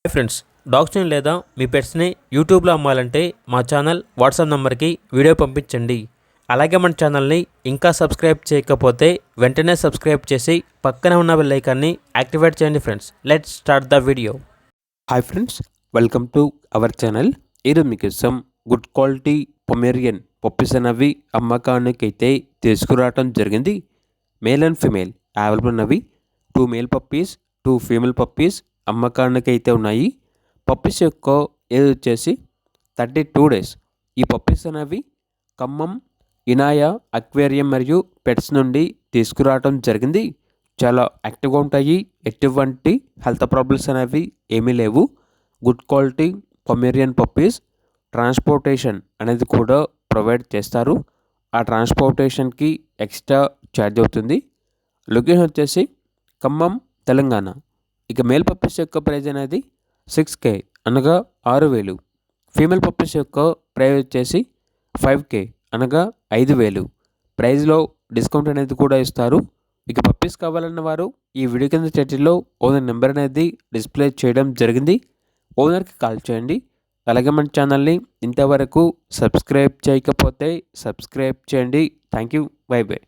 Hi friends, డాగ్స్ని లేదా మీ పెట్స్ని యూట్యూబ్లో అమ్మాలంటే మా ఛానల్ వాట్సాప్ నెంబర్కి వీడియో పంపించండి. అలాగే మన ఛానల్ని ఇంకా సబ్స్క్రైబ్ చేయకపోతే వెంటనే సబ్స్క్రైబ్ చేసి పక్కనే ఉన్న బెల్ ఐకాన్ని యాక్టివేట్ చేయండి. Friends, let's start the video. Hi friends, welcome to our channel. ఈరోజు మీకోసం గుడ్ క్వాలిటీ పొమేరియన్ పప్పీస్ అనేవి అమ్మకానికి అయితే తీసుకురావడం జరిగింది. మేల్ అండ్ ఫీమేల్ అవైలబుల్ ఉన్నవి. 2 మేల్ పప్పీస్, 2 ఫీమేల్ పప్పీస్ అమ్మకానికి అయితే ఉన్నాయి. పప్పీస్ యొక్క ఏజ్ వచ్చేసి 32 డేస్. ఈ పప్పీస్ అనేవి ఖమ్మం ఇనాయ అక్వేరియం మరియు పెట్స్ నుండి తీసుకురావడం జరిగింది. చాలా యాక్టివ్గా ఉంటాయి. ఎటువంటి హెల్త్ ప్రాబ్లమ్స్ అనేవి ఏమీ లేవు. Good quality Pomeranian puppies. Transportation అనేది కూడా ప్రొవైడ్ చేస్తారు. ఆ ట్రాన్స్పోర్టేషన్కి ఎక్స్ట్రా ఛార్జ్ అవుతుంది. లొకేషన్ వచ్చేసి ఖమ్మం, తెలంగాణ. ఇక మేల్ పప్పీస్ యొక్క ప్రైజ్ అనేది 6K అనగా 6,000. ఫీమేల్ పప్పీస్ యొక్క ప్రైజ్ వచ్చేసి 5K అనగా 5,000. ప్రైజ్లో డిస్కౌంట్ అనేది కూడా ఇస్తారు. ఇక పప్పీస్ కావాలన్న వారు ఈ వీడియో కింద టైటిల్లో ఓనర్ నెంబర్ అనేది డిస్ప్లే చేయడం జరిగింది. ఓనర్కి కాల్ చేయండి. అలాగే మన ఛానల్ని ఇంతవరకు సబ్స్క్రైబ్ చేయకపోతే సబ్స్క్రైబ్ చేయండి. Thank you. By by.